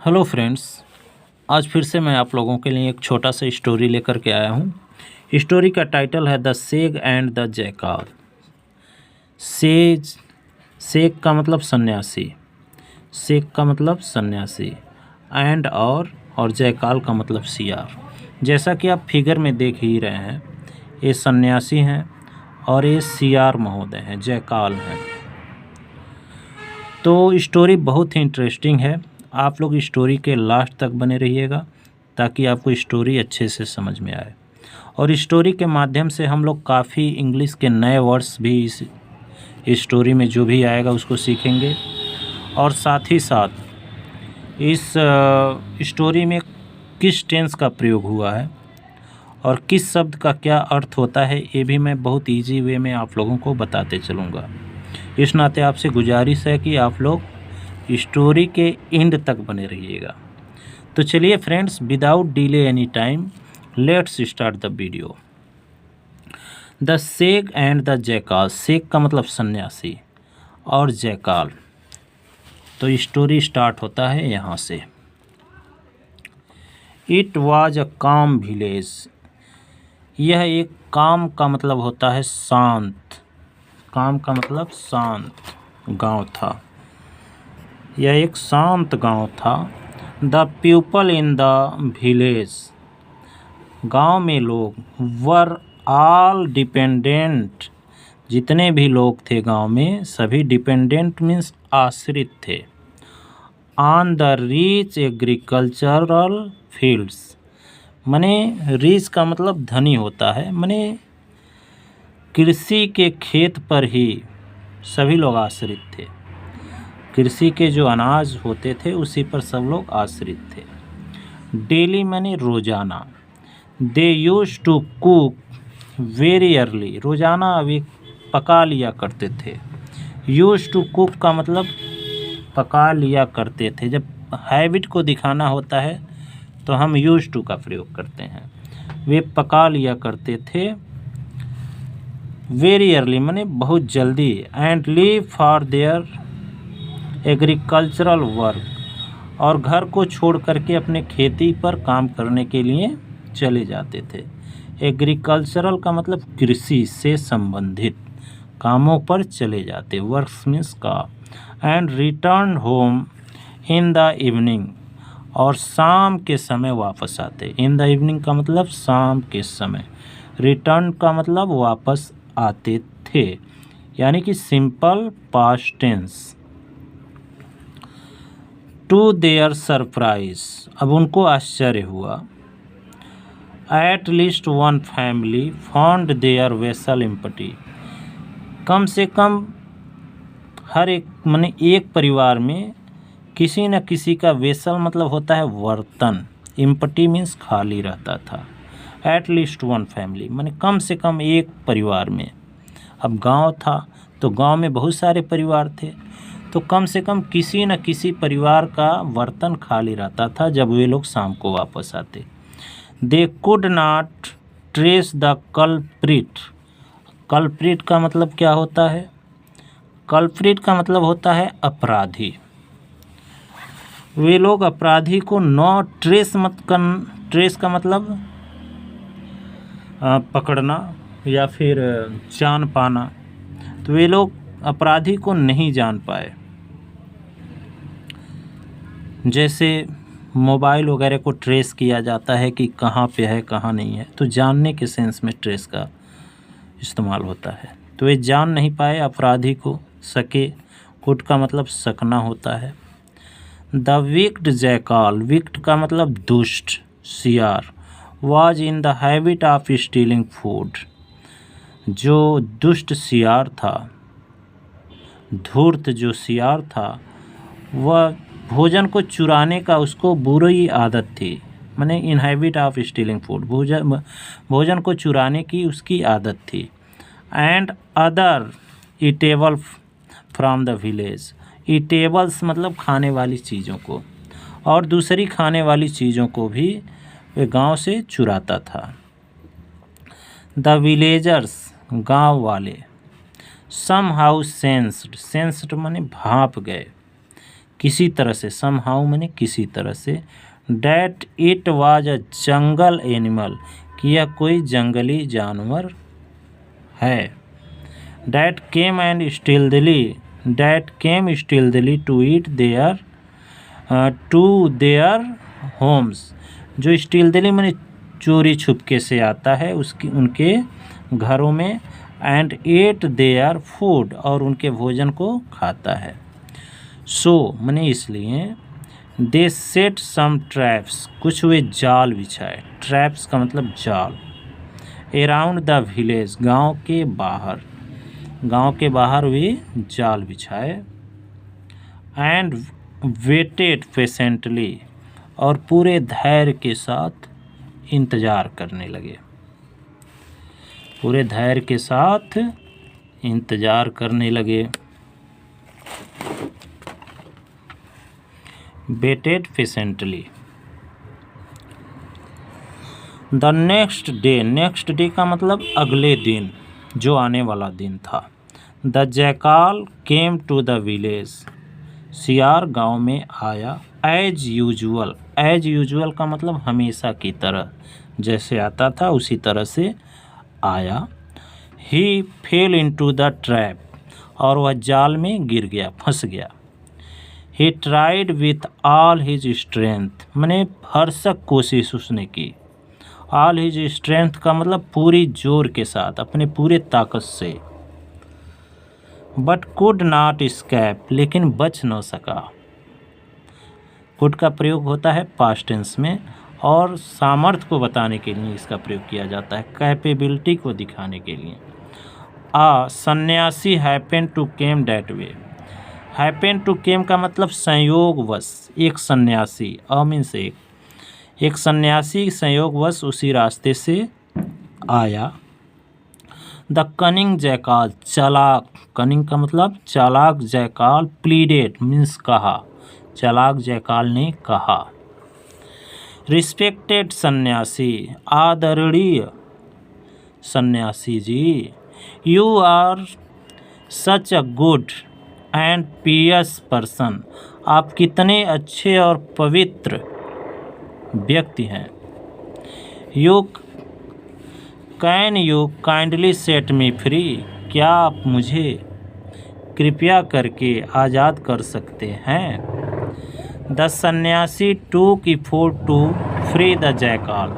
Hello friends. आज फिर से मैं आप लोगों के लिए एक छोटा सा स्टोरी लेकर के आया हूँ। स्टोरी का टाइटल है द सेग एंड द जैकाल। सेग का मतलब सन्यासी, सेग का मतलब सन्यासी, एंड और जयकाल का मतलब सियार। जैसा कि आप फिगर में देख ही रहे हैं, ये सन्यासी हैं और ये सियार महोदय हैं, जयकाल हैं। तो स्टोरी बहुत ही इंटरेस्टिंग है। आप लोग स्टोरी के लास्ट तक बने रहिएगा ताकि आपको स्टोरी अच्छे से समझ में आए। और स्टोरी के माध्यम से हम लोग काफ़ी इंग्लिश के नए वर्ड्स भी इस स्टोरी में जो भी आएगा उसको सीखेंगे। और साथ ही साथ इस स्टोरी में किस टेंस का प्रयोग हुआ है और किस शब्द का क्या अर्थ होता है, ये भी मैं बहुत ईजी वे में आप लोगों को बताते चलूँगा। इस नाते आपसे गुजारिश है कि आप लोग स्टोरी के एंड तक बने रहिएगा। तो चलिए friends, without delay any time, let's start the video. The सेग and the jackal. सेग का मतलब सन्यासी और जैकाल। तो स्टोरी स्टार्ट होता है यहाँ से। इट वाज अ काम विलेज। यह एक काम का मतलब होता है शांत, काम का मतलब शांत गांव था। यह एक शांत गांव था। The people in the village, गांव में लोग, वर ऑल डिपेंडेंट, जितने भी लोग थे गांव में सभी डिपेंडेंट मीन्स आश्रित थे, on the rich agricultural fields. माने रिच का मतलब धनी होता है, माने कृषि के खेत पर ही सभी लोग आश्रित थे। कृषि के जो अनाज होते थे उसी पर सब लोग आश्रित थे। डेली माने रोजाना। They use to cook very early, रोजाना अभी पका लिया करते थे। यूज टू कुक का मतलब पका लिया करते थे। जब हैबिट को दिखाना होता है तो हम यूज टू का प्रयोग करते हैं। वे पका लिया करते थे वेरी अर्ली माने बहुत जल्दी। And leave for their agricultural work, और घर को छोड़ करके अपने खेती पर काम करने के लिए चले जाते थे। एग्रीकल्चरल का मतलब कृषि से संबंधित कामों पर चले जाते, वर्क्स मीन्स का। And return home in the evening, और शाम के समय वापस आते। इन द इवनिंग का मतलब शाम के समय, रिटर्न का मतलब वापस आते थे, यानी कि simple past tense. To their surprise, अब उनको आश्चर्य हुआ। At least one family found their vessel empty, कम से कम हर एक माने एक परिवार में किसी न किसी का वेसल मतलब होता है बर्तन, एम्प्टी मीन्स खाली रहता था। एट लीस्ट वन फैमिली माने कम से कम एक परिवार में। अब गांव था तो गांव में बहुत सारे परिवार थे, तो कम से कम किसी न किसी परिवार का बर्तन खाली रहता था जब वे लोग शाम को वापस आते। They could not trace the culprit. Culprit का मतलब क्या होता है? कल्प्रिट का मतलब होता है अपराधी। वे लोग अपराधी को नॉट ट्रेस ट्रेस का मतलब पकड़ना या फिर जान पाना, तो वे लोग अपराधी को नहीं जान पाए। जैसे मोबाइल वगैरह को ट्रेस किया जाता है कि कहाँ पे है कहाँ नहीं है, तो जानने के सेंस में ट्रेस का इस्तेमाल होता है। तो वे जान नहीं पाए अपराधी को, सके। कुड का मतलब सकना होता है। द विक्ड जैकाल, विक्ड का मतलब दुष्ट, सियार, was in the habit of stealing food, जो दुष्ट सियार था, धूर्त जो सियार था, वह भोजन को चुराने का उसको बुरी आदत थी। माने in habit of stealing food, भोजन को चुराने की उसकी आदत थी। And other eatable from the village, eatables मतलब खाने वाली चीज़ों को, और दूसरी खाने वाली चीज़ों को भी वे गांव से चुराता था। द विलेजर्स, गांव वाले, सम हाउ सेंस्ड, सेंस्ड माने भाप गए, किसी तरह से, समहाउ माने किसी तरह से, that it was a jungle animal, कि यह कोई जंगली जानवर है। That came and stealthily to eat there to their homes, जो स्टीलदली माने चोरी छुपके से आता है उसकी उनके घरों में, एंड एट देयर फूड, और उनके भोजन को खाता है। सो माने इसलिए, दे सेट सम ट्रैप्स, कुछ वे जाल बिछाए, ट्रैप्स का मतलब जाल, अराउंड द विलेज, गांव के बाहर वे जाल बिछाए, एंड वेटेड पेशेंटली, और पूरे धैर्य के साथ इंतज़ार करने लगे, पूरे धैर्य के साथ इंतज़ार करने लगे। Waited patiently. The next day का मतलब अगले दिन, जो आने वाला दिन था। The jackal came to the village, सियार गांव में आया, एज यूजुअल का मतलब हमेशा की तरह, जैसे आता था उसी तरह से आया। ही फेल इनटू द ट्रैप, और वह जाल में गिर गया, फंस गया। He tried with all his strength, मैंने भरसक कोशिश उसने की। ऑल हिज स्ट्रेंथ का मतलब पूरी जोर के साथ, अपने पूरे ताकत से। बट कुड नॉट एस्केप, लेकिन बच न सका। कुड का प्रयोग होता है पास्ट टेंस में, और सामर्थ्य को बताने के लिए इसका प्रयोग किया जाता है, कैपेबिलिटी को दिखाने के लिए। A sanyasi happen to came that way, happen to came का मतलब संयोगवश, एक सन्यासी, मीन्स एक सन्यासी संयोगवश उसी रास्ते से आया। द कनिंग जैकाल, चालाक, कनिंग का मतलब चालाक जैकाल, प्लीडेड मीन्स कहा, चालाक जैकाल ने कहा। रिस्पेक्टेड सन्यासी, आदरणीय sanyasi ji, you are such a good and pious person, आप कितने अच्छे और पवित्र व्यक्ति हैं। You kindly set me free, क्या आप मुझे कृपया करके आज़ाद कर सकते हैं। The sanyasi took effort to free the jackal,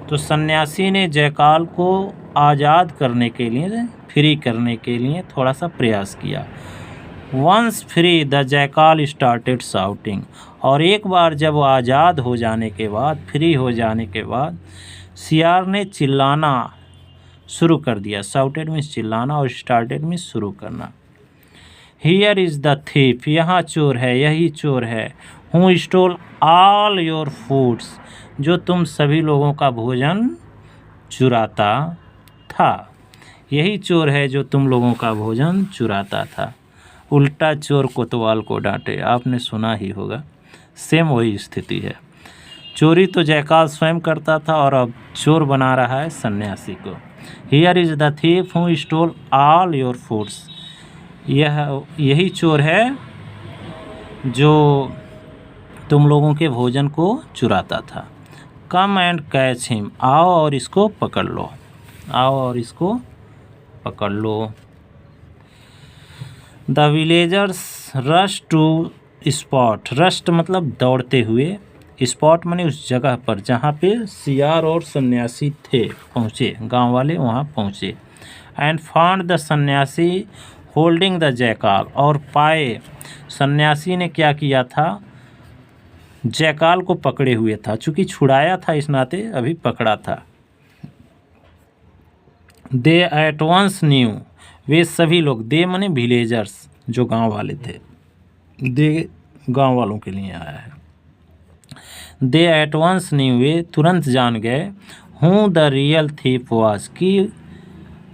तो सन्यासी ने जैकाल को आज़ाद करने के लिए, फ्री करने के लिए थोड़ा सा प्रयास किया। Once free the jackal started shouting, और एक बार जब वो आज़ाद हो जाने के बाद, फ्री हो जाने के बाद, सियार ने चिल्लाना शुरू कर दिया। शाउटेड मीन्स चिल्लाना, और स्टार्टेड मीन्स शुरू करना। हियर इज़ द थीफ, यहाँ चोर है, यही चोर है। Who stole all your foods, जो तुम सभी लोगों का भोजन चुराता था। यही चोर है जो तुम लोगों का भोजन चुराता था। उल्टा चोर कोतवाल को डांटे, आपने सुना ही होगा, सेम वही स्थिति है। चोरी तो जैकाल स्वयं करता था, और अब चोर बना रहा है सन्यासी को। Here is the thief who stole all your foods, यही चोर है जो तुम लोगों के भोजन को चुराता था। कम एंड कैच हिम, आओ और इसको पकड़ लो, आओ और इसको पकड़ लो। The villagers rush to spot, rushed मतलब दौड़ते हुए, स्पॉट माने उस जगह पर जहाँ पे सियार और सन्यासी थे, पहुँचे, गांव वाले वहाँ पहुँचे। एंड फाउंड द सन्यासी होल्डिंग द जैकाल, और पाए सन्यासी ने क्या किया था, जैकाल को पकड़े हुए था, चूँकि छुड़ाया था इस नाते अभी पकड़ा था। दे एट वंस न्यू, वे सभी लोग, दे माने विलेजर्स जो गांव वाले थे, दे गांव वालों के लिए आया है। दे एट वंस न्यू, वे तुरंत जान गए, हूँ द रियल थीफ वाज, कि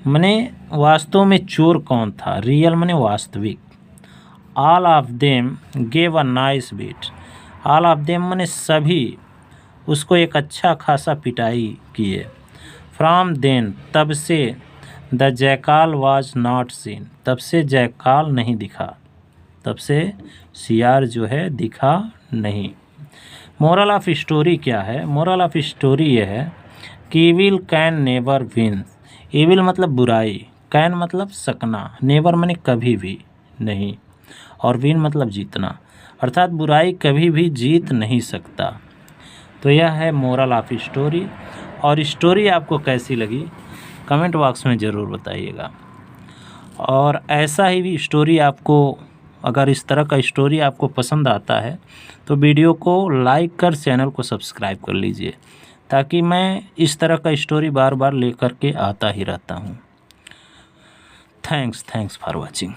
माने वास्तव में चोर कौन था, रियल माने वास्तविक। All of them gave a nice beat, all of them माने सभी उसको एक अच्छा खासा पिटाई किए। फ्रॉम देन, तब से, the jackal was not seen, तब से जैकाल नहीं दिखा। तब से सियार जो है दिखा नहीं। मोरल ऑफ स्टोरी क्या है? मोरल ऑफ स्टोरी ये है कि evil can never win. Evil मतलब बुराई, कैन मतलब सकना, नेवर माने कभी भी नहीं, और विन मतलब जीतना, अर्थात बुराई कभी भी जीत नहीं सकता। तो यह है मोरल ऑफ स्टोरी। और स्टोरी आपको कैसी लगी कमेंट बॉक्स में ज़रूर बताइएगा। और ऐसा ही भी स्टोरी आपको, अगर इस तरह का स्टोरी आपको पसंद आता है तो वीडियो को लाइक कर चैनल को सब्सक्राइब कर लीजिए, ताकि मैं इस तरह का स्टोरी बार बार लेकर के आता ही रहता हूँ। Thanks for watching.